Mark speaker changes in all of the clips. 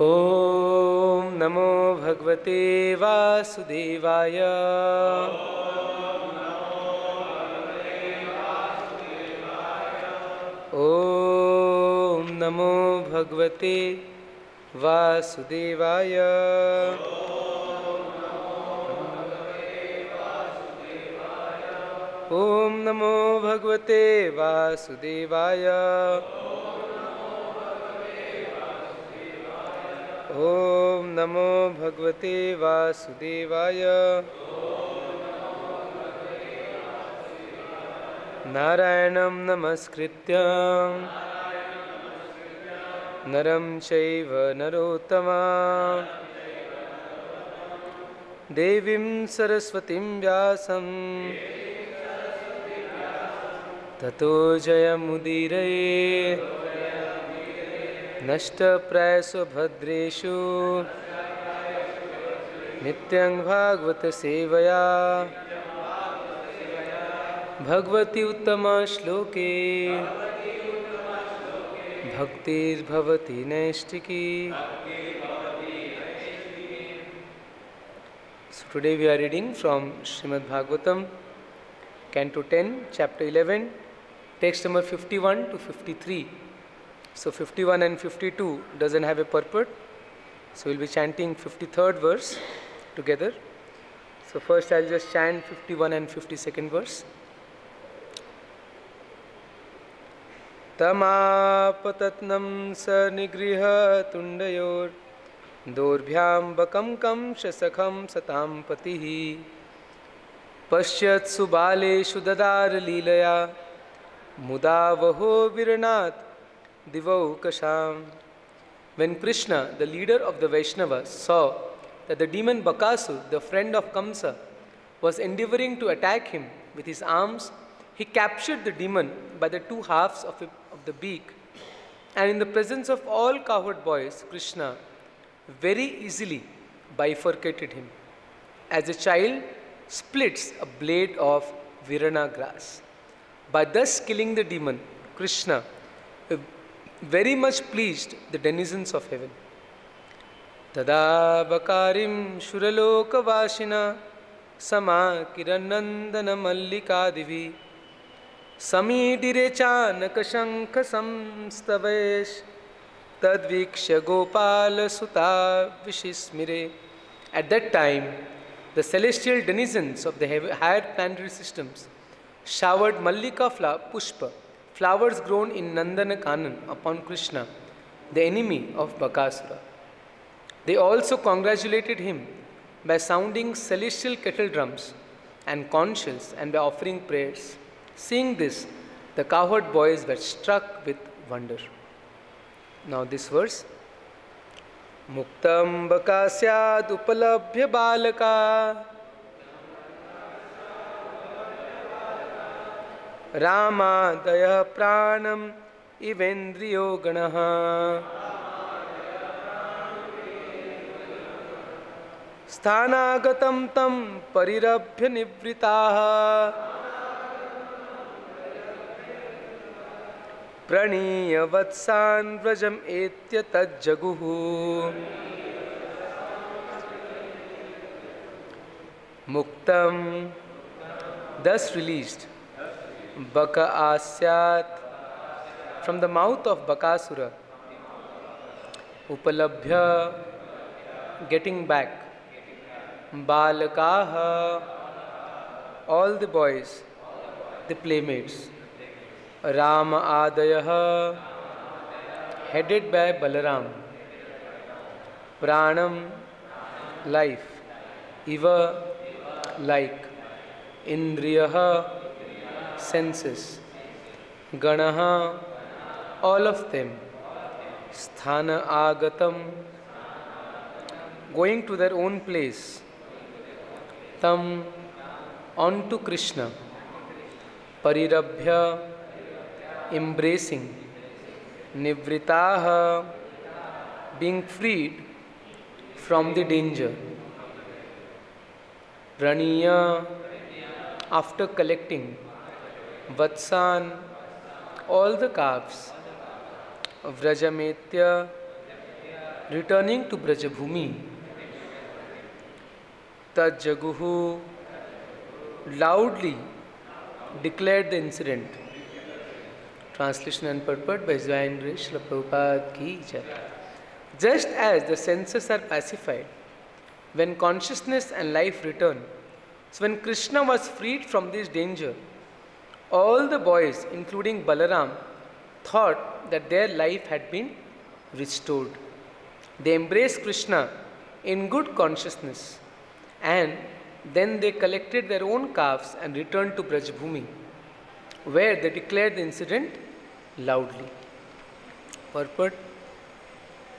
Speaker 1: ॐ नमो भगवते वासुदेवाय। ॐ नमो भगवते वासुदेवाय। ॐ नमो भगवते वासुदेवाय। ॐ नमो भगवते वासुदेवाय। नारायणं नमस्कृत्य नरं चैव नरोत्तमं देवीं सरस्वतीं व्यासं ततो जयमुदीरये। नष्टप्रायसु भद्रेषु नित्यं भागवत सेवया Bhagwati उत्तमश्लोके भक्तिर्भवति नैष्टिकी। So today we are reading from Srimad Bhagavatam, Canto 10, Chapter 11, text number 51 to 53. So 51 and 52 doesn't have a purport. So we'll be chanting 53rd verse together. So first I'll just chant 51 and 52nd verse. Tamapatatnam sa nigriha tundayor dorbhyam bakam kam shasakham satam patihi pasyat subaleshu dadar leelaya mudavaho viranat Divaukasham. When Krishna, the leader of the Vaishnavas, saw that the demon Bakasur, the friend of Kamsa, was endeavoring to attack him with his arms, he captured the demon by the two halves of the beak, and in the presence of all cowherd boys, Krishna very easily bifurcated him, as a child splits a blade of Virana grass. By thus killing the demon, Krishna very much pleased the denizens of heaven. Tada bakarim shuraloka vashina sama kiranandana mallika divi samidire chanaka shankha samstavayesh tadviksha gopala suta vishismire. At that time, the celestial denizens of the higher planetary systems showered mallika pushpa, flowers grown in Nandana Kanan, upon Krishna, the enemy of Bakasura. They also congratulated him by sounding celestial kettle drums and conch shells and by offering prayers. Seeing this, the cowherd boys were struck with wonder. Now this verse. Muktam bakasyad upalabhya balaka Ramadaya pranam ivendriyo ganaha sthanagatam tam parirabhya nivritaha praniya vatsan vrajam etya tajjaguhu. Muktam, thus released, Baka asyat, from the mouth of Bakasura, Upalabhya, getting back, Balakaha, all the boys, the playmates, Rama Adayaha, headed by Balaram, Pranam, life, Iva, like, Indriyaha, senses, Ganaha, all of them, Sthana Agatam, going to their own place, Tam, onto Krishna, Parirabhya, embracing, Nivritaha, being freed from the danger, Praniya, after collecting, Vatsan, all the calves, Vrajametya, returning to Brajabhumi, Tajaguhu loudly declared the incident. Translation and purport by His Divine Grace Srila Prabhupada Ki Jai. Just as the senses are pacified when consciousness and life return, so when Krishna was freed from this danger, all the boys, including Balaram, thought that their life had been restored. They embraced Krishna in good consciousness, and then they collected their own calves and returned to Brajabhumi, where they declared the incident loudly. Purport: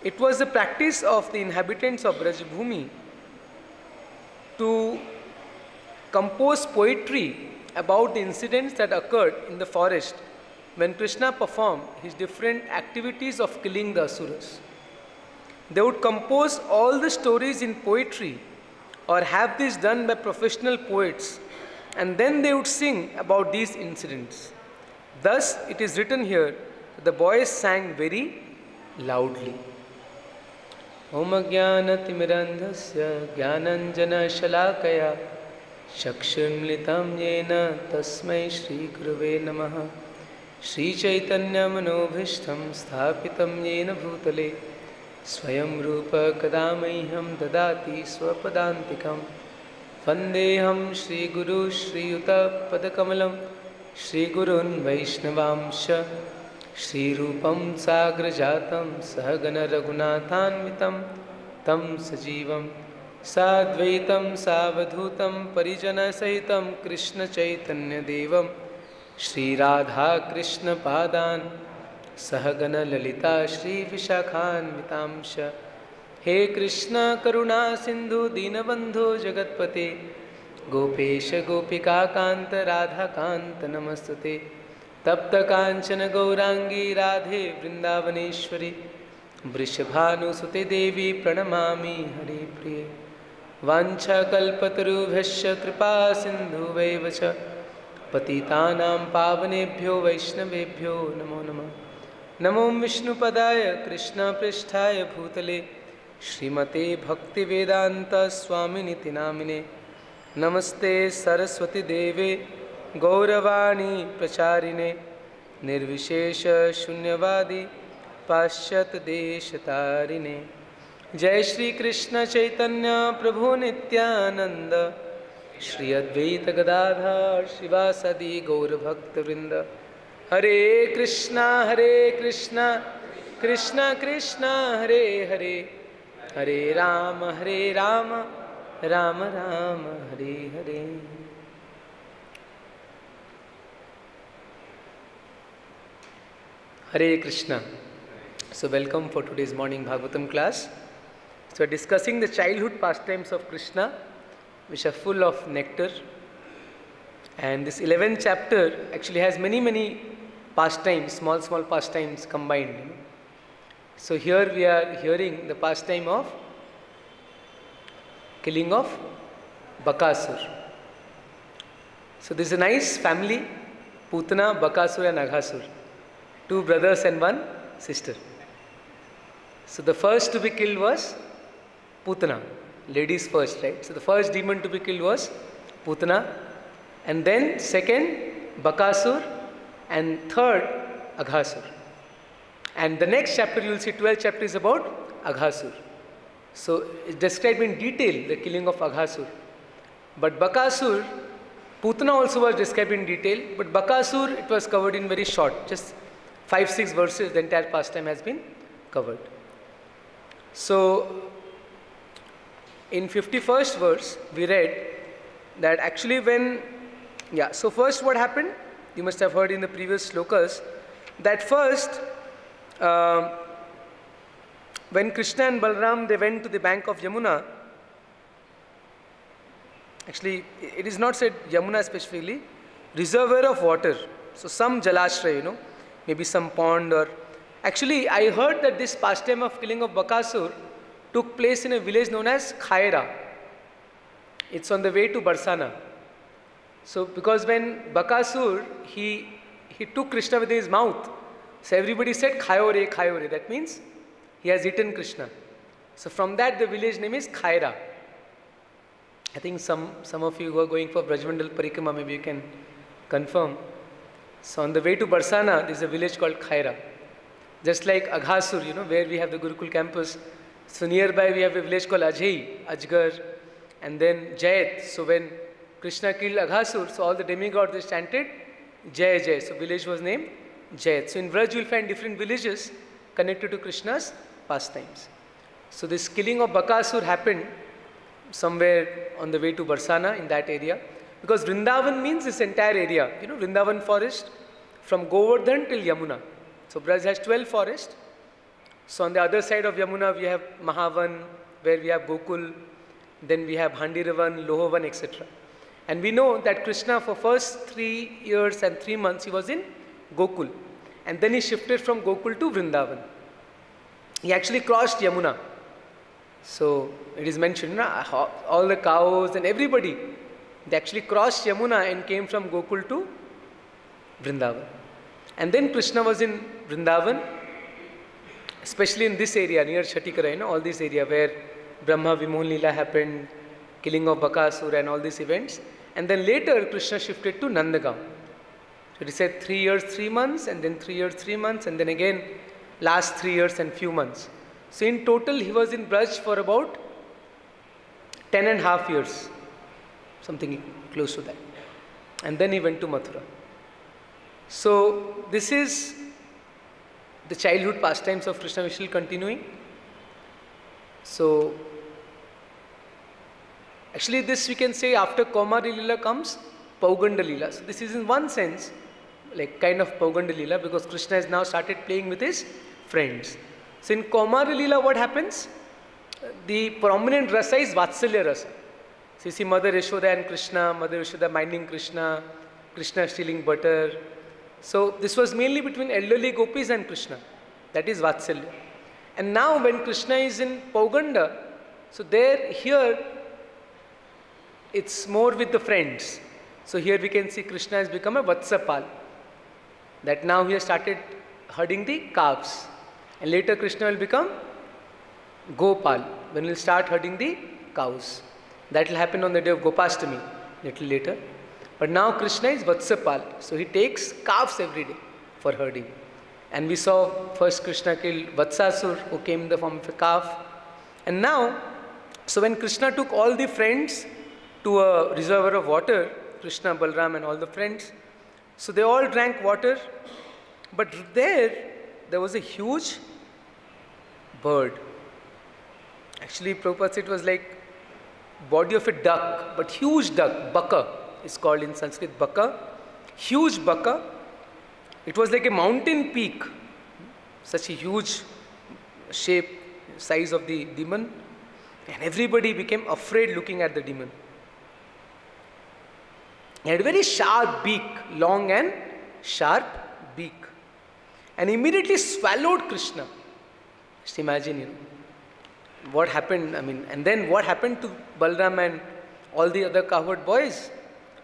Speaker 1: it was the practice of the inhabitants of Brajabhumi to compose poetry about the incidents that occurred in the forest when Krishna performed his different activities of killing the asuras. They would compose all the stories in poetry or have this done by professional poets, and then they would sing about these incidents. Thus, it is written here that the boys sang very loudly. Om Jnanatimirandhasya Jnananjana Shalakaya Chakshurmilitam Yena Tasmai Shri Gurave Namaha Shri Chaitanya Manobhishtam Sthapitam Yena Bhutale Swayam Rupa Kadamaiham Dadati Swapadantikam Vandeham Shri Guru Shri Yuta Padakamalam Shri Gurun Vaishnavamsha Shri Rupam Sagrajatam Sahagana Raghunathanvitam Tam Sajivam Sadvaitam Savadhutam Parijana Sahitam Krishna Chaitanya Devam Shri Radha Krishna Padan Sahagana Lalita Shri Vishakhan Vitamsha He Krishna Karuna Sindhu Dinabandhu Jagatpate Gopesha Gopika Kanta Radha Kanta Namastate Tapta Kanchana Gaurangi Radhe Vrindavaneshwari Vrishabhanusute Devi Pranamami Hari Priye Vancha Kalpatarubhyasya Kripa Sindhu Vaivacha Patitanam Pavanebhyo Vaishnavebhyo Namo Namah Namo Vishnu Padaya Krishna Pristhaya Bhutale Srimate Bhakti Vedanta Swaminiti Namine Namaste Saraswati Deve Gauravani Pracharine Nirvishesha Shunyavadi Pashyat Deshatarine Jai Shri Krishna Chaitanya Prabhu Nityananda Shri Advaita Gadadhar Shivasadi Gaur Bhakta Vrinda Hare Krishna Krishna Krishna Hare Hare Hare Rama Rama Rama Hare Hare. Hare Krishna. So welcome for today's morning Bhagavatam class. So we are discussing the childhood pastimes of Krishna, which are full of nectar. And this 11th chapter actually has many pastimes, small pastimes combined. So here we are hearing the pastime of killing of Bakasur. So this is a nice family, Putana, Bakasur and Aghasur. 2 brothers and 1 sister. So the first to be killed was Putana, ladies first, right? So the first demon to be killed was Putana, and then second Bakasur, and third Aghasur. And the next chapter you will see 12th chapter is about Aghasur. So it's described in detail the killing of Aghasur. But Bakasur, Putana also was described in detail, but Bakasur it was covered in very short, just 5-6 verses, the entire pastime has been covered. So in 51st verse we read that actually so first what happened, you must have heard in the previous slokas, that first when Krishna and Balaram they went to the bank of Yamuna, actually it is not said Yamuna specifically, reservoir of water, so some Jalashray, maybe some pond, or actually I heard that this pastime of killing of Bakasur took place in a village known as Khaira. It's on the way to Barsana. So because when Bakasur he took Krishna within his mouth, so everybody said Khayore, Khayore, that means he has eaten Krishna. So from that the village name is Khaira. I think some of you who are going for Brajmandal Parikrama, maybe you can confirm. So on the way to Barsana, there is a village called Khaira. Just like Aghasur, where we have the Gurukul campus. So nearby we have a village called Ajai, Ajgar, and then Jayat. So when Krishna killed Aghasur, so all the demigods they chanted Jai Jai. So village was named Jayat. So in Braj you will find different villages connected to Krishna's pastimes. So this killing of Bakasur happened somewhere on the way to Barsana in that area. Because Vrindavan means this entire area. Vrindavan forest from Govardhan till Yamuna. So Braj has 12 forests. So on the other side of Yamuna we have Mahavan, where we have Gokul, then we have Handiravan, Lohavan, etc. And we know that Krishna for first 3 years and 3 months he was in Gokul. And then he shifted from Gokul to Vrindavan. He actually crossed Yamuna. So it is mentioned, all the cows and everybody, they actually crossed Yamuna and came from Gokul to Vrindavan. And then Krishna was in Vrindavan, especially in this area near Shatikara, all this area where Brahma Vimohan Leela happened, killing of Bakasur and all these events. And then later Krishna shifted to Nandagaon. So it is said 3 years, 3 months, and then 3 years, 3 months, and then again last 3 years and few months. So in total he was in Braj for about 10.5 years, something close to that. And then he went to Mathura. So this is the childhood pastimes of Krishna, which will continuing. So actually this we can say after Kaumari Leela comes Pauganda Leela. So this is in one sense like kind of Pauganda Leela, because Krishna has now started playing with his friends. So in Kaumari Leela what happens? The prominent rasa is Vatsalya rasa. So you see Mother Yashoda and Krishna, Mother Yashoda minding Krishna, Krishna stealing butter. So this was mainly between elderly gopis and Krishna. That is Vatsalya. And now when Krishna is in Pauganda, so here it's more with the friends. So here we can see Krishna has become a Vatsapal. That now he has started herding the calves. And later Krishna will become Gopal, when he will start herding the cows. That will happen on the day of Gopastami, little later. But now Krishna is Vatsapal, so he takes calves every day for herding. And we saw first Krishna kill Vatsasur, who came in the form of a calf. And now, so when Krishna took all the friends to a reservoir of water, Krishna, Balram and all the friends, so they all drank water. But there was a huge bird. Actually, Prabhupada said it was like body of a duck, but huge duck, baka is called in Sanskrit, baka, huge baka. It was like a mountain peak, such a huge shape, size of the demon, and everybody became afraid looking at the demon. He had a very sharp beak, long and sharp beak, and immediately swallowed Krishna. Just imagine, what happened, and then what happened to Balram and all the other cowherd boys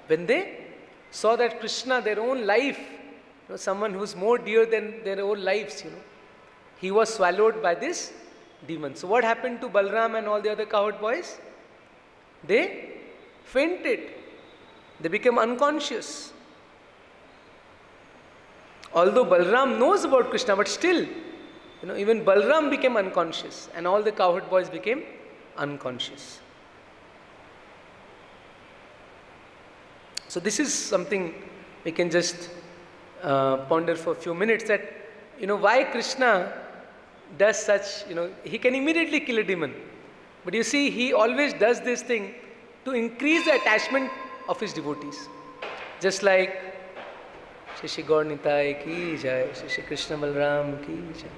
Speaker 1: when they saw that Krishna, their own life, someone who's more dear than their own lives, he was swallowed by this demon. So what happened to Balram and all the other cowherd boys? They fainted. They became unconscious. Although Balram knows about Krishna, but still, even Balram became unconscious and all the cowherd boys became unconscious. So this is something we can just ponder for a few minutes, that, why Krishna does such, he can immediately kill a demon. But you see, he always does this thing to increase the attachment of his devotees. Just like Shri Gaur Nitai ki jai, Shri Krishna Balram ki jai.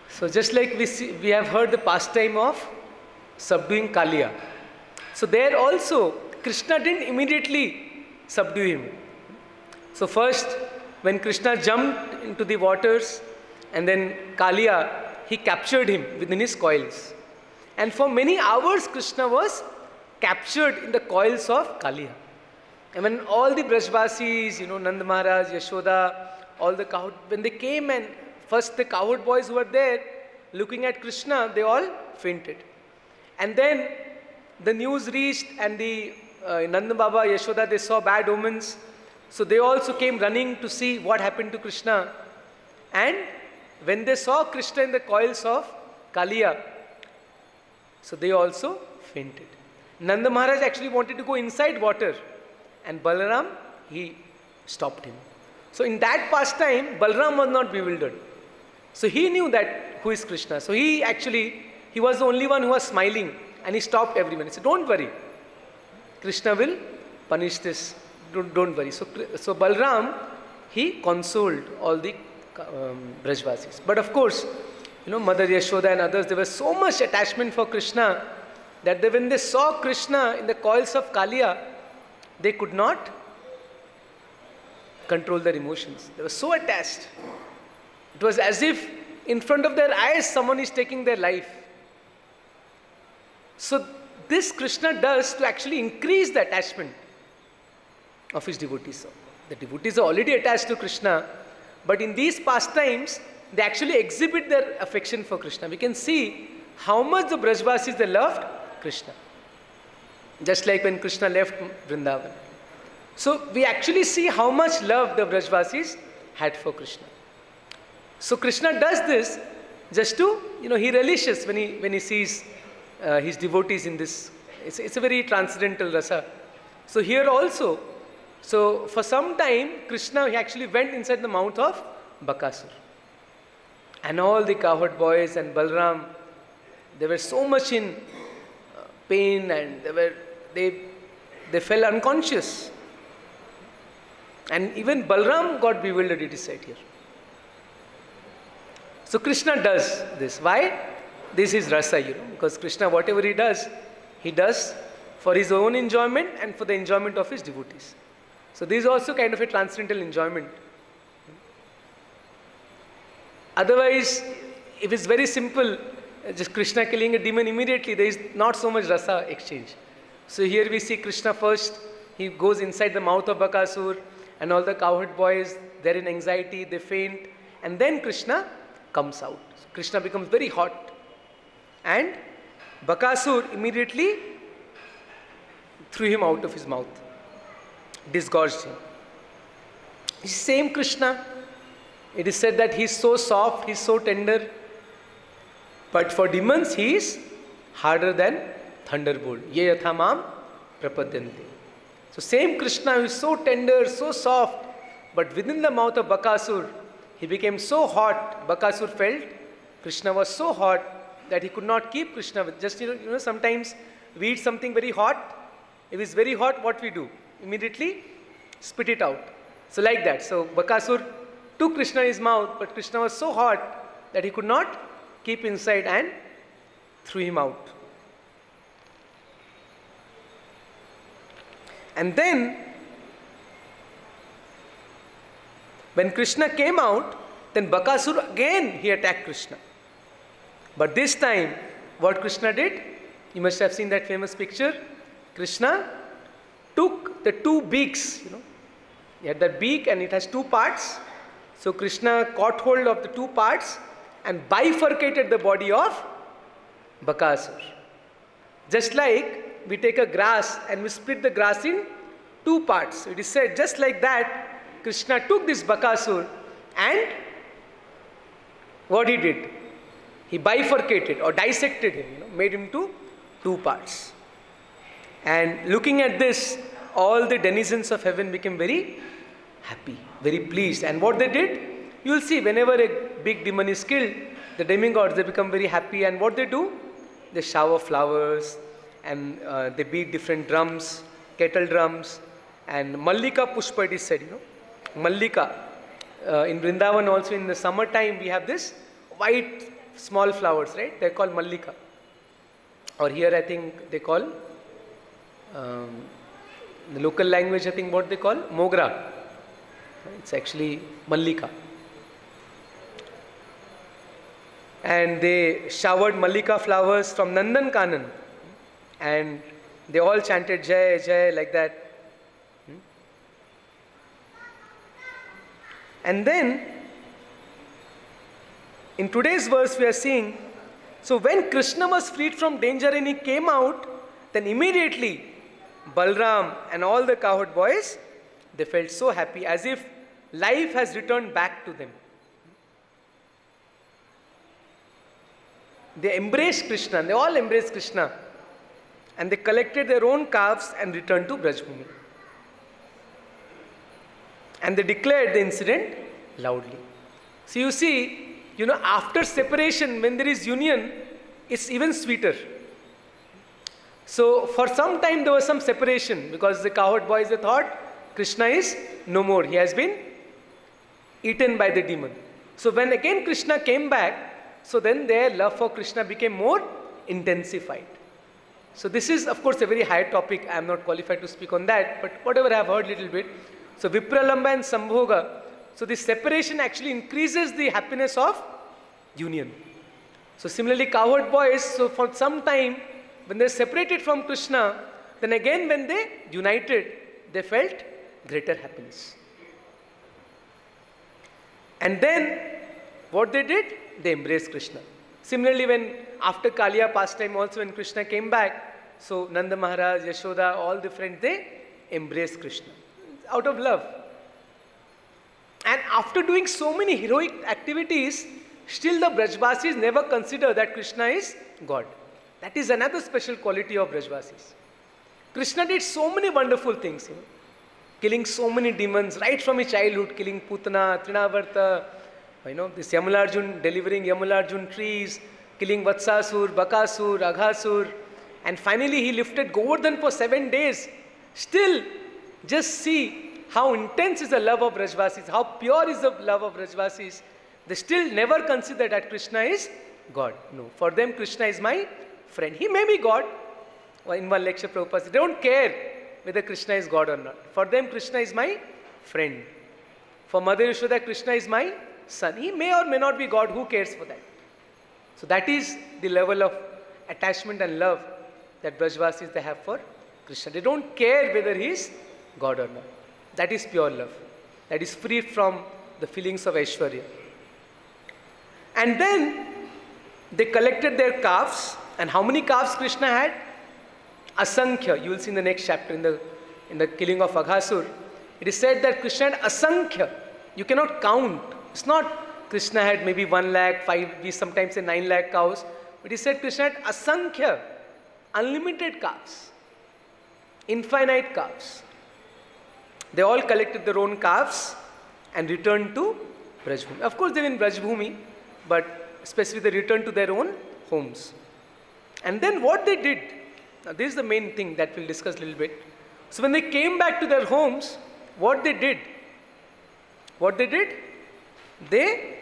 Speaker 1: So just like we have heard the pastime of subduing Kaliya. So there also, Krishna didn't immediately subdue him. So first, when Krishna jumped into the waters, and then Kaliya, he captured him within his coils. And for many hours, Krishna was captured in the coils of Kaliya. And when all the Brajvasis, Nand Maharaj, Yashoda, all the cowherd, when they came and first the cowherd boys who were there looking at Krishna, they all fainted. And then the news reached and the Nanda Baba, Yashoda, they saw bad omens. So they also came running to see what happened to Krishna. And when they saw Krishna in the coils of Kaliya, so they also fainted. Nanda Maharaj actually wanted to go inside water, and Balaram, he stopped him. So in that pastime, Balaram was not bewildered. So he knew that who is Krishna. So he was the only one who was smiling, and he stopped everyone. He said, don't worry, Krishna will punish this. Don't worry. So Balaram, he consoled all the Brajvasis. But of course, Mother Yashoda and others, there was so much attachment for Krishna that when they saw Krishna in the coils of Kaliya, they could not control their emotions. They were so attached. It was as if in front of their eyes someone is taking their life. So this Krishna does to actually increase the attachment of his devotees. So the devotees are already attached to Krishna, but in these pastimes, they actually exhibit their affection for Krishna. We can see how much the Brajvasis, they loved Krishna. Just like when Krishna left Vrindavan. So we actually see how much love the Brajvasis had for Krishna. So Krishna does this just to, he relishes when he sees his devotees in this. It's a very transcendental rasa. So here also, so for some time, Krishna, he actually went inside the mouth of Bakasur. And all the cowherd boys and Balaram, they were so much in pain, and they fell unconscious. And even Balaram got bewildered, it is said here. So Krishna does this. Why? This is rasa, because Krishna, whatever he does for his own enjoyment and for the enjoyment of his devotees. So this is also kind of a transcendental enjoyment. Otherwise, if it's very simple, just Krishna killing a demon immediately, there is not so much rasa exchange. So here we see Krishna first, he goes inside the mouth of Bakasur, and all the cowherd boys, they're in anxiety, they faint, and then Krishna comes out. So Krishna becomes very hot, and Bakasur immediately threw him out of his mouth, disgorged him. The same Krishna, it is said that he is so soft, he is so tender, but for demons he is harder than thunderbolt. Ye yatha mam prapadyante. So same Krishna who is so tender, so soft, but within the mouth of Bakasur, he became so hot. Bakasur felt Krishna was so hot that he could not keep Krishna with. Just, sometimes we eat something very hot. If it's very hot, what we do? Immediately spit it out. So like that. So Bakasur took Krishna in his mouth, but Krishna was so hot that he could not keep inside and threw him out. And then, when Krishna came out, then Bakasur again, he attacked Krishna. But this time, what Krishna did, you must have seen that famous picture. Krishna took the two beaks, he had that beak and it has two parts. So Krishna caught hold of the two parts and bifurcated the body of Bakasur. Just like we take a grass and we split the grass in two parts. So it is said, just like that, Krishna took this Bakasur and what he did? He bifurcated or dissected him, made him to two parts. And looking at this, all the denizens of heaven became very happy, very pleased. And what they did, you will see whenever a big demon is killed, the demigods, they become very happy. And what they do? They shower flowers and they beat different drums, kettle drums. And Mallika Pushpa, it is said, Mallika. In Vrindavan also in the summertime, we have this white small flowers, right? They're called Mallika. Or here I think they call, in the local language I think what they call, Mogra. It's actually Mallika. And they showered Mallika flowers from Nandan Kanan. And they all chanted Jai, Jai, like that. And then, in today's verse we are seeing, so when Krishna was freed from danger and he came out, then immediately Balram and all the cowherd boys, they felt so happy, as if life has returned back to them. They embraced Krishna, they all embraced Krishna, and they collected their own calves and returned to Brajbhumi. And they declared the incident loudly. So you see, after separation, when there is union, it's even sweeter. So for some time there was some separation, because the cowherd boys, they thought Krishna is no more. He has been eaten by the demon. So when again Krishna came back, so then their love for Krishna became more intensified. So this is of course a very high topic. I am not qualified to speak on that, but whatever I have heard little bit. So Vipralamba and Sambhoga, so this separation actually increases the happiness of union. So similarly cowherd boys, so for some time when they separated from Krishna, then again when they united, they felt greater happiness. And then what they did? They embraced Krishna. Similarly, when after Kaliya pastime also, when Krishna came back, so Nanda Maharaj, Yashoda, all the friends, they embraced Krishna out of love. And after doing so many heroic activities, still the Brajvasis never consider that Krishna is God. That is another special quality of Brajvasis. Krishna did so many wonderful things, killing so many demons right from his childhood, killing Putana, Trinavarta, this Yamularjun, delivering Yamularjun trees, killing Vatsasur, Bakasur, Aghasur, and finally he lifted Govardhan for 7 days. Still, just see how intense is the love of Brajvasis, how pure is the love of Brajvasis. They still never consider that Krishna is God. No, for them Krishna is my friend. He may be God. In one lecture Prabhupada said, they don't care whether Krishna is God or not. For them Krishna is my friend. For Mother Yashoda, Krishna is my son. He may or may not be God, who cares for that? So that is the level of attachment and love that Brajvasis they have for Krishna. They don't care whether he is God or not. That is pure love. That is free from the feelings of Aishwarya. And then they collected their calves. And how many calves Krishna had? Asankhya. You will see in the next chapter, in the killing of Aghasur. It is said that Krishna had Asankhya. You cannot count. It's not Krishna had maybe 1 lakh, 5, we sometimes say 9 lakh cows. But he said Krishna had Asankhya, unlimited calves, infinite calves. They all collected their own calves and returned to Brajbhumi. Of course, they were in Brajbhumi, but especially they returned to their own homes. And then what they did, now this is the main thing that we'll discuss a little bit. So when they came back to their homes, what they did? They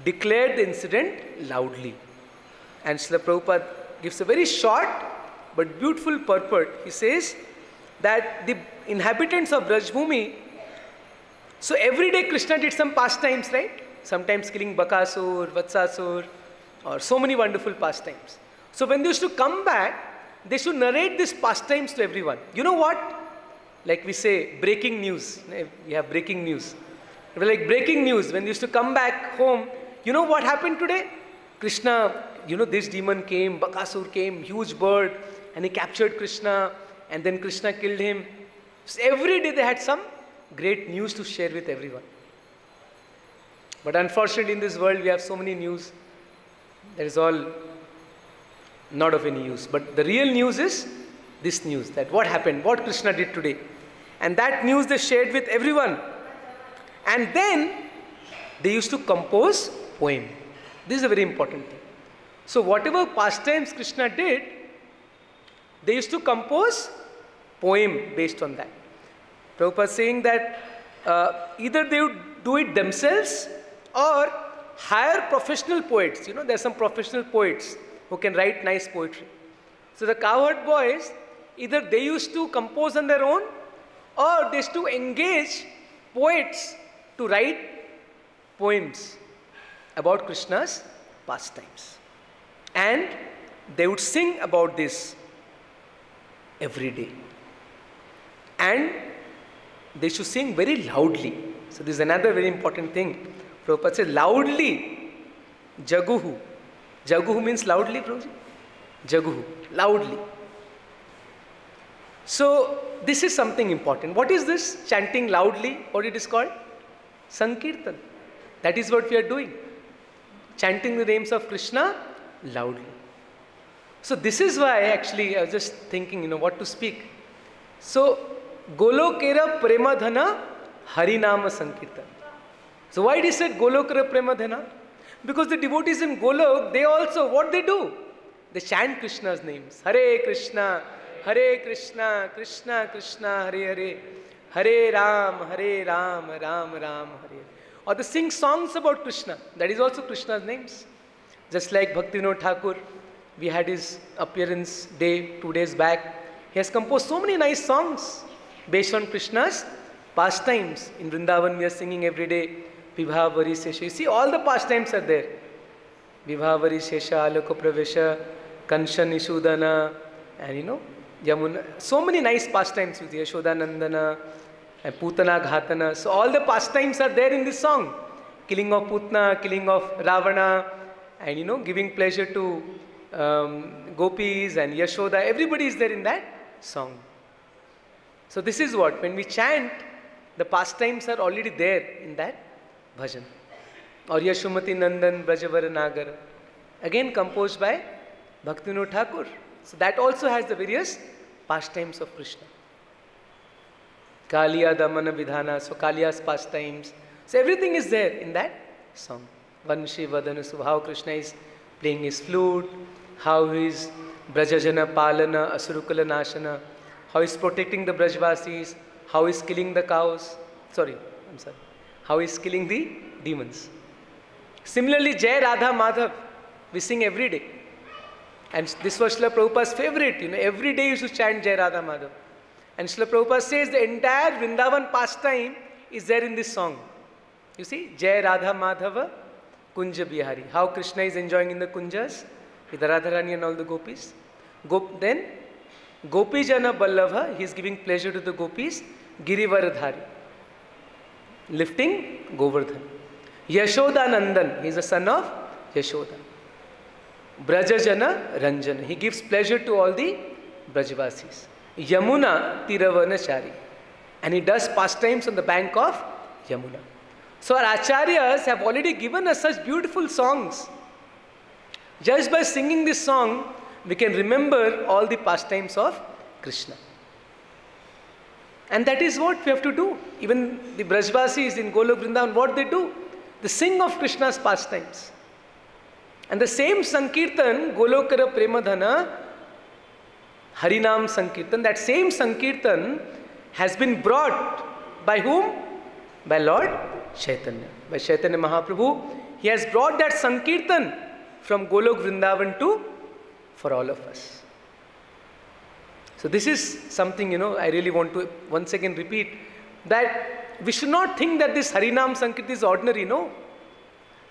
Speaker 1: declared the incident loudly. And Srila Prabhupada gives a very short but beautiful purport. He says that the inhabitants of Brajbhumi, so every day Krishna did some pastimes, right? Sometimes killing Bakasur, Vatsasur, or so many wonderful pastimes. So when they used to come back, they should narrate these pastimes to everyone. You know what? Like we say, breaking news. We have breaking news. Like breaking news, when they used to come back home, you know what happened today? Krishna, this demon came, Bakasur came, huge bird, and he captured Krishna, and then Krishna killed him. So every day they had some great news to share with everyone. But unfortunately in this world we have so many news that is all not of any use. But the real news is this news, that what happened, what Krishna did today. And that news they shared with everyone. And then they used to compose poem. This is a very important thing. So whatever pastimes Krishna did, they used to compose poem based on that. Prabhupada is saying that either they would do it themselves or hire professional poets. There are some professional poets who can write nice poetry. So the cowherd boys, either they used to compose on their own or they used to engage poets to write poems about Krishna's pastimes. And they would sing about this every day. And they should sing very loudly. So this is another very important thing. Prabhupada says loudly, jaguhu. Jaguhu means loudly, Prabhuji? Jaguhu, loudly. So this is something important. What is this? Chanting loudly, what it is called? Sankirtan. That is what we are doing. Chanting the names of Krishna loudly. So this is why actually I was just thinking, what to speak. So, Golokera Premadhana Harinama Sankirtan. So why did he say Golokera Premadhana? Because the devotees in Golok, they also, what they do? They chant Krishna's names. Hare Krishna, Krishna Krishna, Hare Hare, Hare Ram, Ram Ram, Hare. Or they sing songs about Krishna. That is also Krishna's names. Just like Bhaktivinoda Thakur, we had his appearance day 2 days back. He has composed so many nice songs based on Krishna's pastimes. In Vrindavan we are singing every day, Vibhavari Sesha. You see, all the pastimes are there. Vibhavari Sesha, Aloko Pravesha, Kansha Nishudana, and Yamuna. So many nice pastimes with Yashodanandana and Putana Ghatana. So all the pastimes are there in this song. Killing of Putna, killing of Ravana, and giving pleasure to gopis and Yashoda. Everybody is there in that song. So this is what, when we chant, the pastimes are already there in that bhajan. Or Yashomati Nandan Brajavara Nagara, again composed by Bhaktivinoda Thakur. So that also has the various pastimes of Krishna. Kaliya Damana Vidhana, so Kaliya's pastimes. So everything is there in that song. Vanshi Vadana, so how Krishna is playing his flute, how he is Brajajana Palana, Asurukala Nashana, how he is protecting the Brajvasis, how he is killing the cows. How he is killing the demons. Similarly, Jai Radha Madhav, we sing every day. And this was Srila Prabhupada's favorite. Every day you should chant Jai Radha Madhav. And Srila Prabhupada says the entire Vrindavan pastime is there in this song. You see, Jai Radha Madhava Kunja Bihari. How Krishna is enjoying in the Kunjas with Radharani and all the gopis. Then Gopijana Ballabha, he is giving pleasure to the gopis. Girivaradhari, lifting Govardhan. Yashoda Nandan, he is the son of Yashoda. Brajajana Ranjana, he gives pleasure to all the Brajvasis. Yamuna Tiravanachari, and he does pastimes on the bank of Yamuna. So our acharyas have already given us such beautiful songs. Just by singing this song, we can remember all the pastimes of Krishna. And that is what we have to do. Even the Brajvasis in Golok Vrindavan, what they do? They sing of Krishna's pastimes. And the same Sankirtan, Golokara Premadhana, Harinam Sankirtan, that same Sankirtan has been brought by whom? By Lord Chaitanya. By Chaitanya Mahaprabhu. He has brought that Sankirtan from Golok Vrindavan for all of us. So this is something, I really want to once again repeat, that we should not think that this Harinam Sankirtan is ordinary, no.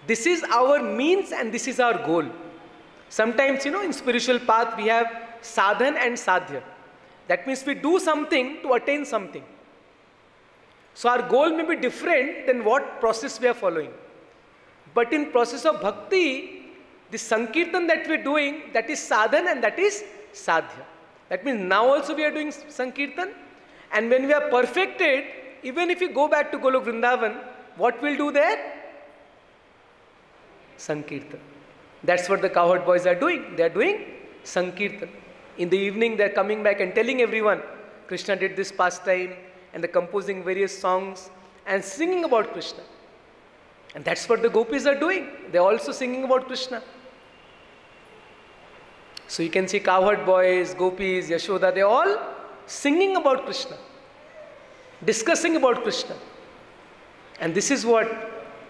Speaker 1: This is our means and this is our goal. Sometimes, in spiritual path we have sadhan and sadhya. That means we do something to attain something. So our goal may be different than what process we are following. But in process of bhakti, the Sankirtan that we are doing, that is sadhan and that is sadhya. That means now also we are doing Sankirtan, and when we are perfected, even if we go back to Golok Vrindavan, what we'll do there? Sankirtan. That's what the cowherd boys are doing. They are doing Sankirtan. In the evening they are coming back and telling everyone, Krishna did this pastime, and they're composing various songs and singing about Krishna. And that's what the gopis are doing. They're also singing about Krishna. So you can see cowherd boys, gopis, Yashoda, they're all singing about Krishna, discussing about Krishna. And this is what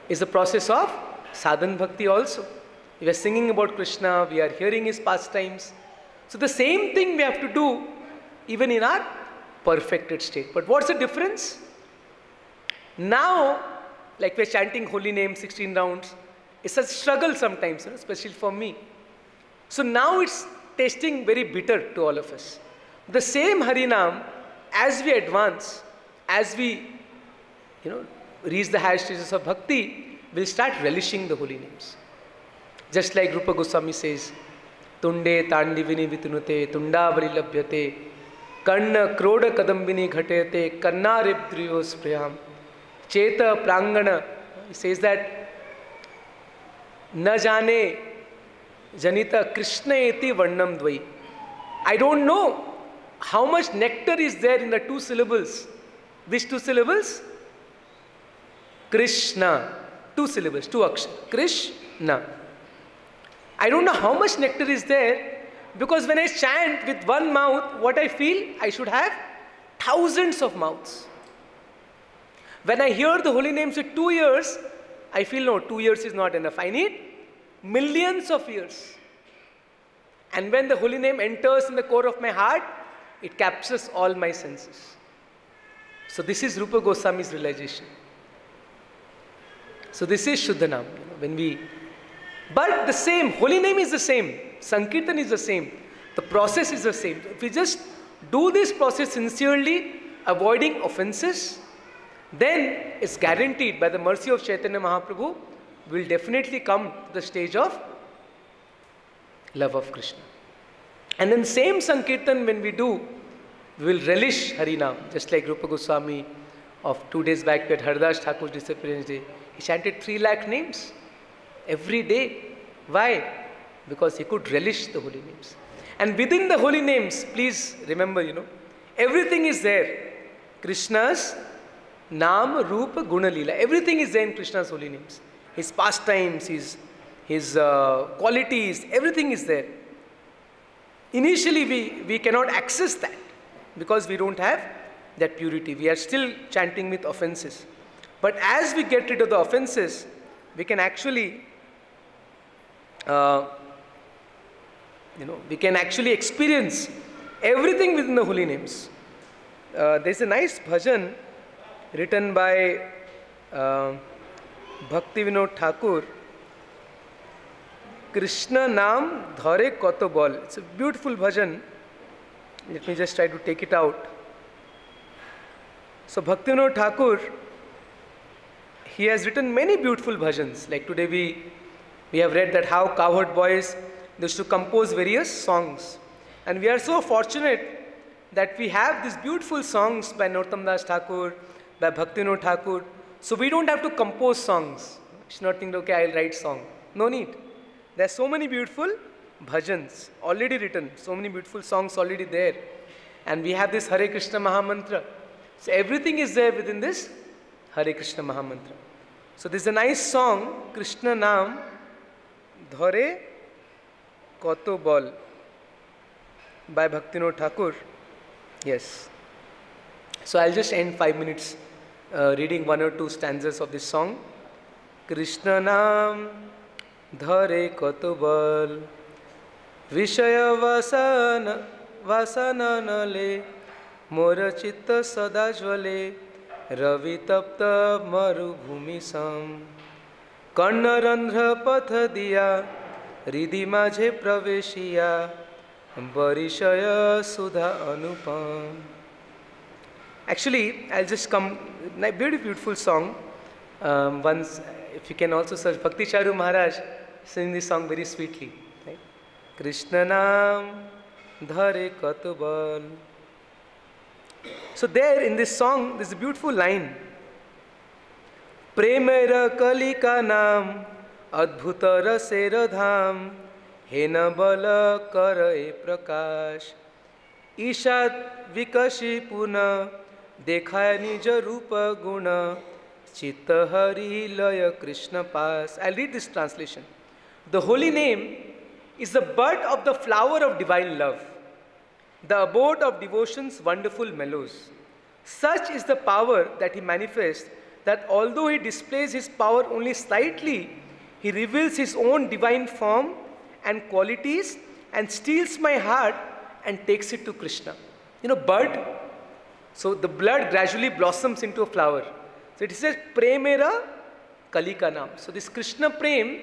Speaker 1: is the process of sadhan bhakti also. We are singing about Krishna, we are hearing his pastimes. So the same thing we have to do even in our perfected state. But what's the difference? Now, like we're chanting holy name 16 rounds, it's a struggle sometimes, especially for me. So now it's tasting very bitter to all of us. The same Harinam, as we advance, as we, reach the higher stages of bhakti will start relishing the holy names. Just like Rupa Goswami says, Tunde Tandivini Vitunute, Tundavali Labhyate, Karna Kroda Kadambini Ghatete, Karnaribdriyos Priyam, Cheta Prangana. He says that, Na jane Janita Krishna eti Varnam Dvai. I don't know how much nectar is there in the two syllables. Which two syllables? Krishna. Two syllables, two akshar. Krishna. I don't know how much nectar is there, because when I chant with one mouth, what I feel, I should have thousands of mouths. When I hear the holy names with 2 ears, I feel no, 2 years is not enough. I need millions of ears. And when the holy name enters in the core of my heart, it captures all my senses. So this is Rupa Goswami's realization. So this is Shuddhanam. But the same, holy name is the same, Sankirtan is the same, the process is the same. If we just do this process sincerely, avoiding offenses, then it's guaranteed by the mercy of Chaitanya Mahaprabhu, we will definitely come to the stage of love of Krishna. And then same Sankirtan when we do, we will relish Harinam, just like Rupa Goswami of 2 days back at Haridas Thakur's Disappearance Day. He chanted 3 lakh names every day. Why? Because he could relish the holy names. And within the holy names, please remember, everything is there. Krishna's Naam, Rupa, Guna, Leela. Everything is there in Krishna's holy names. His pastimes, his qualities, everything is there. Initially, we cannot access that because we don't have that purity. We are still chanting with offenses. But as we get rid of the offenses, we can actually, we can actually experience everything within the holy names. There's a nice bhajan written by Bhakti Vinod Thakur, Krishna Naam Dhare Koto Bol. It's a beautiful bhajan. Let me just try to take it out. So Bhakti Vinod Thakur, he has written many beautiful bhajans. Like today we have read that how cowherd boys, they used to compose various songs. And we are so fortunate that we have these beautiful songs by Narottam Das Thakur, by Bhakti Vinod Thakur. So we don't have to compose songs. It's not thinking, okay, I'll write song. No need. There are so many beautiful bhajans already written, so many beautiful songs already there. And we have this Hare Krishna Mahamantra. So everything is there within this Hare Krishna Mahamantra. So this is a nice song, Krishna Naam Dhare Koto Bol by Bhakti Vinod Thakur. Yes. So I'll just end 5 minutes reading 1 or 2 stanzas of this song. Krishna Naam Dhare Koto Bol Vishaya Vasana Nale Mora Chitta Sadajvale Ravi Tapta Marubhumi Sam Karnarandhra Patha Diya Ridhi Majhe Praveshiya Barishaya Sudha Anupam. Actually, I'll just come, very beautiful song. Once, if you can also search, Bhakti Charu Maharaj sing this song very sweetly. Right? Krishna Naam Dhare Koto Bol. So there in this song, there's a beautiful line. Premera Kalika Naam Adbhuta Rasera Dham Hena Bala Karae Prakash Ishat Vikashi Puna Dekhaya Nija Rupa Guna Chitta Hari Laya Krishna Pas. I'll read this translation. The holy name is the bud of the flower of divine love, the abode of devotion's wonderful mellows. Such is the power that he manifests, that although he displays his power only slightly, he reveals his own divine form and qualities and steals my heart and takes it to Krishna. Bud. So the blood gradually blossoms into a flower. So it says, Premera Kalika Naam. So this Krishna Prem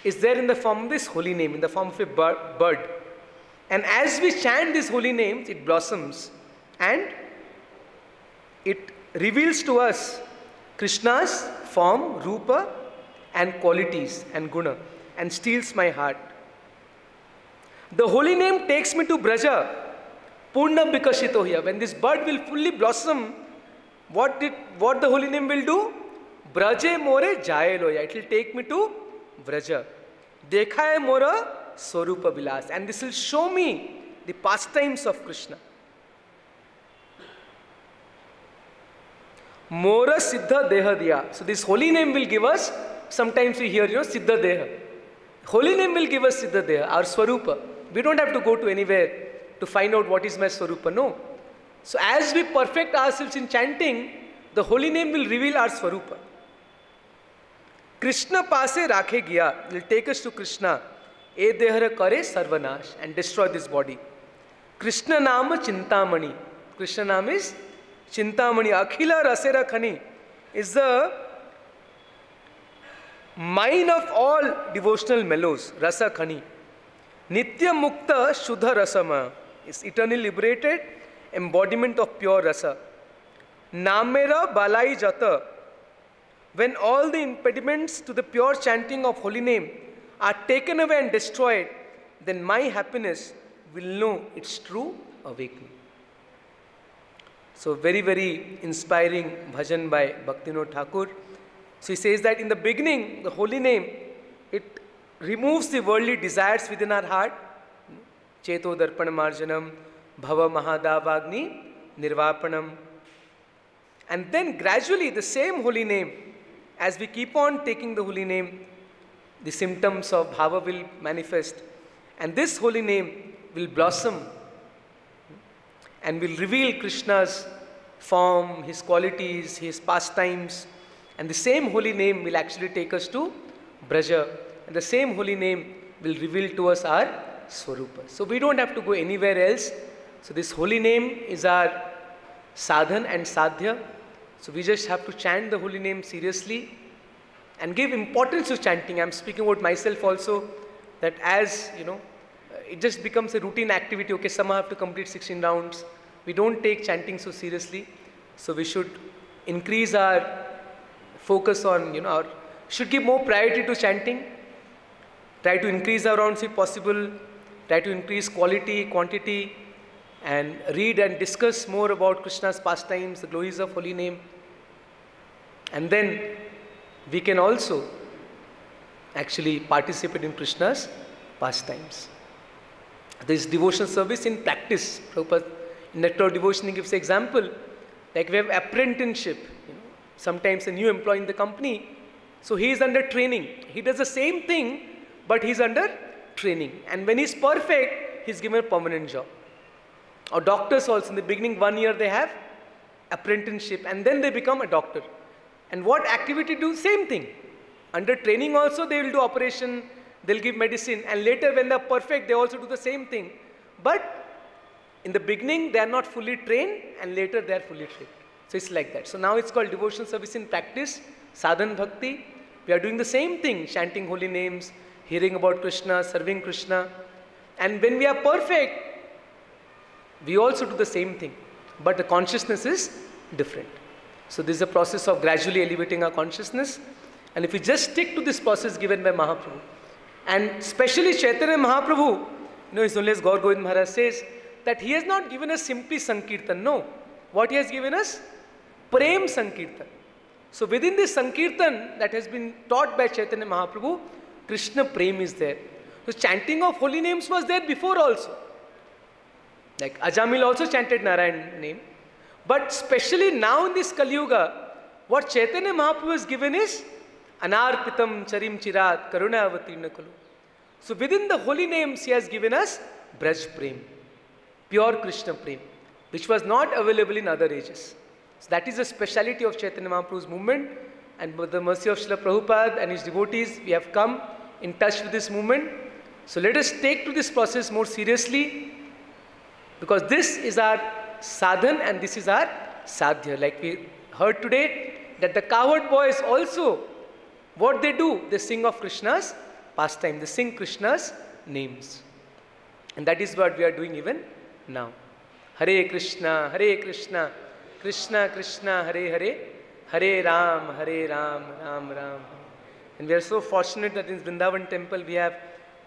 Speaker 1: is there in the form of this holy name, in the form of a bud. And as we chant these holy names, it blossoms and it reveals to us Krishna's form, Rupa, and qualities and Guna, and steals my heart. The holy name takes me to Braja, Purna Bikashito here. When this bud will fully blossom, what the holy name will do? Braje more jaye loya. It will take me to Braja. Dekha hai mora Swarupa Vilas. And this will show me the pastimes of Krishna. Mora Siddha Deha Diya. So this holy name will give us, sometimes we hear, Siddha Deha. Holy name will give us Siddha Deha, our Swarupa. We don't have to go to anywhere to find out what is my Swarupa. No. So as we perfect ourselves in chanting, the holy name will reveal our Swarupa. Krishna paase rakhe gya will take us to Krishna. E dehara kare sarvanash, and destroy this body. Krishna nama Chintamani. Krishna name is Chintamani. Akhila rasera khani is the mine of all devotional mellows. Rasa khani. Nitya mukta shuddha rasama is eternally liberated embodiment of pure rasa. Namera balai jata. When all the impediments to the pure chanting of holy name are taken away and destroyed, then my happiness will know its true awakening. So very, very inspiring bhajan by Bhaktivinoda Thakur. So he says that in the beginning, the holy name, it removes the worldly desires within our heart. Cheto darpana marjanam, bhava mahadavagni nirvapanam. And then gradually the same holy name, as we keep on taking the holy name, the symptoms of bhava will manifest. And this holy name will blossom and will reveal Krishna's form, his qualities, his pastimes. And the same holy name will actually take us to Braja. And the same holy name will reveal to us our Swarupa. So we don't have to go anywhere else. So this holy name is our sadhan and sadhya. So we just have to chant the holy name seriously and give importance to chanting. I'm speaking about myself also, that as, it just becomes a routine activity. Okay, some have to complete 16 rounds. We don't take chanting so seriously. So we should increase our focus on, should give more priority to chanting. Try to increase our rounds if possible. Try to increase quality, quantity, and read and discuss more about Krishna's pastimes, the glories of holy name. And then we can also actually participate in Krishna's pastimes. This devotional service in practice. Prabhupada, in Nectar of Devotion, he gives an example. Like we have apprenticeship. Sometimes a new employee in the company, so he is under training. He does the same thing, but he is under training. And when he is perfect, he is given a permanent job. Or doctors also, in the beginning 1 year they have apprenticeship and then they become a doctor. And what activity do? Same thing. Under training also they will do operation, they will give medicine, and later when they are perfect they also do the same thing. But in the beginning they are not fully trained and later they are fully trained. So it's like that. So now it's called devotional service in practice, sadhan bhakti. We are doing the same thing, chanting holy names, hearing about Krishna, serving Krishna. And when we are perfect, we also do the same thing, but the consciousness is different. So this is a process of gradually elevating our consciousness. And if we just stick to this process given by Mahaprabhu, and especially Chaitanya Mahaprabhu, His Holiness Gaur Govind Maharaj says that he has not given us simply Sankirtan. No. What he has given us? Prem Sankirtan. So within this Sankirtan that has been taught by Chaitanya Mahaprabhu, Krishna Prem is there. So chanting of holy names was there before also. Like Ajamil also chanted Narayan name. But especially now in this Kali Yuga, what Chaitanya Mahaprabhu has given is Anarpitam Charim Chirat Karuna Avatirna Kalu. So within the holy names he has given us Braj Prem, pure Krishna Prem, which was not available in other ages. So that is the speciality of Chaitanya Mahaprabhu's movement, and with the mercy of Srila Prabhupada and his devotees, we have come in touch with this movement. So let us take to this process more seriously, because this is our sadhan and this is our sadhya. Like we heard today, that the cowherd boys also, what they do? They sing of Krishna's pastime. They sing Krishna's names. And that is what we are doing even now. Hare Krishna, Krishna Krishna, Hare Hare, Hare Ram, Ram Ram. And we are so fortunate that in Vrindavan temple we have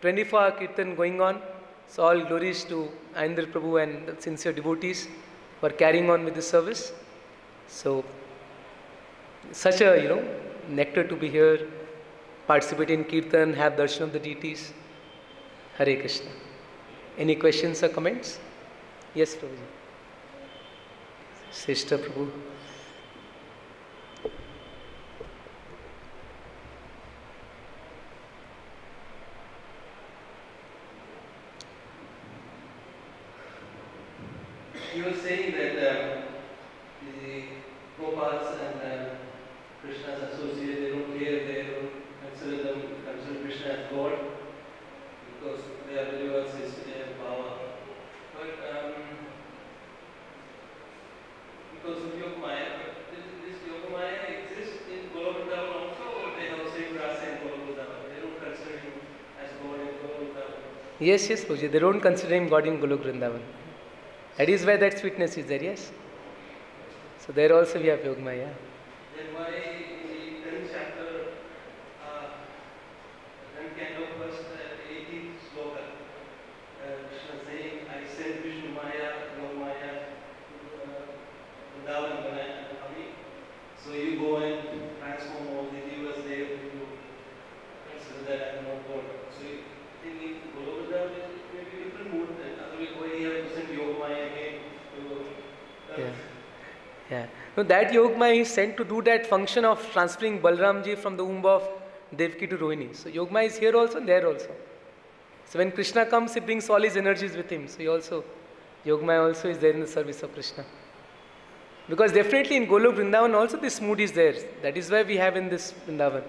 Speaker 1: 24-hour kirtan going on. So all glories to Ayendra Prabhu and the sincere devotees who are carrying on with the service. So such a nectar to be here, participate in kirtan, have darshan of the deities. Hare Krishna. Any questions or comments? Yes, Prabhuji. Shrestha Prabhu.
Speaker 2: He was saying that the Gopals and Krishna's associates, they don't care, they don't consider Krishna as God because they are believers, they have power. But because of Yoga Maya, this Yoga Maya exists in Golokvrindavan also, or they have same rasa in Golokvrindavan? They don't consider him as God in Golokvrindavan?
Speaker 1: Yes, Prabhuji, they don't consider him God in Golok Vrindavan. That is why that sweetness is there, yes. So there also we have Yogamaya.
Speaker 2: Then why in the 10th chapter, then kind of first 18th sloka, Krishna saying, I sent Vishnu Maya, Yogamaya, Vrindavan Bhanaya. So you go and transform all the jivas there, you consider that I am not God. So in the Golokvrindavan, it may be different mood. Otherwise, why you have to send Yogamaya again to
Speaker 1: Yeah. No, that Yogamaya is sent to do that function of transferring Balramji from the womb of Devaki to Rohini. So Yogamaya is here also and there also. So when Krishna comes, he brings all his energies with him. So Yogamaya also is there in the service of Krishna. Because definitely in Golok Vrindavan also this mood is there. That is why we have in this Vrindavan.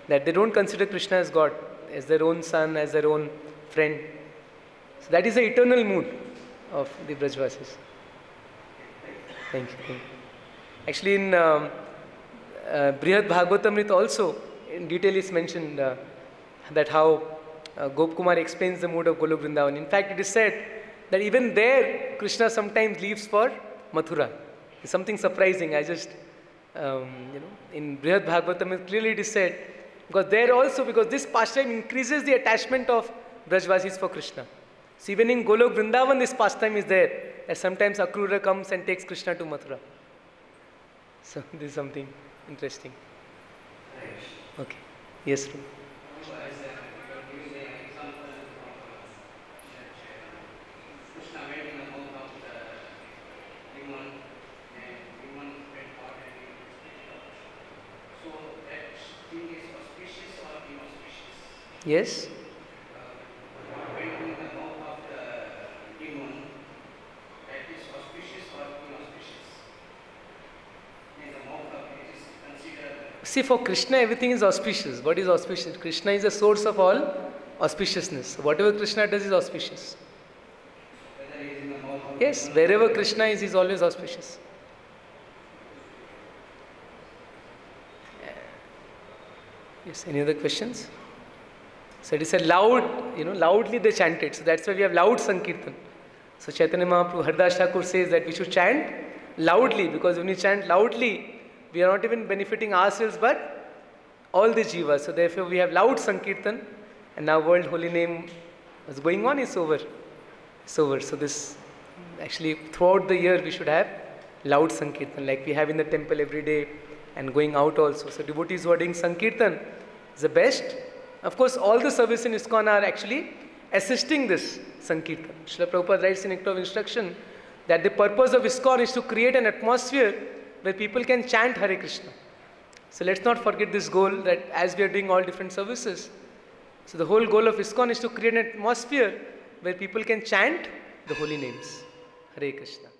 Speaker 1: That they don't consider Krishna as God, as their own son, as their own friend. So that is the eternal mood of the Brajvasis. Thank you. Actually, in Brihad Bhagavatamrita also, in detail is mentioned that how Gopkumar explains the mood of Golok Vrindavan. In fact, it is said that even there, Krishna sometimes leaves for Mathura. It's something surprising. I just, in Brihad Bhagavatam, clearly it is said, because there also, because this pastime increases the attachment of Brajvasis for Krishna. So even in Golok Vrindavan, this pastime is there. That sometimes Akrura comes and takes Krishna to Mathura. So this is something interesting. Okay. Yes, Ru. Yes. See, for Krishna, everything is auspicious. What is auspicious? Krishna is the source of all auspiciousness. Whatever Krishna does is auspicious. Yes, wherever Krishna is, he is always auspicious. Yes, any other questions? So it is a loud, loudly they chanted. So that's why we have loud Sankirtan. So Chaitanya Mahaprabhu, Haridas Thakur says that we should chant loudly, because when we chant loudly, we are not even benefiting ourselves but all the jivas. So therefore we have loud Sankirtan, and now World Holy Name is going on, it's over. It's over. So this, actually throughout the year we should have loud Sankirtan like we have in the temple every day and going out also. So devotees who are doing Sankirtan is the best. Of course all the service in ISKCON are actually assisting this Sankirtan. Srila Prabhupada writes in Nectar of Instruction that the purpose of ISKCON is to create an atmosphere where people can chant Hare Krishna. So let's not forget this goal, that as we are doing all different services, so the whole goal of ISKCON is to create an atmosphere where people can chant the holy names. Hare Krishna.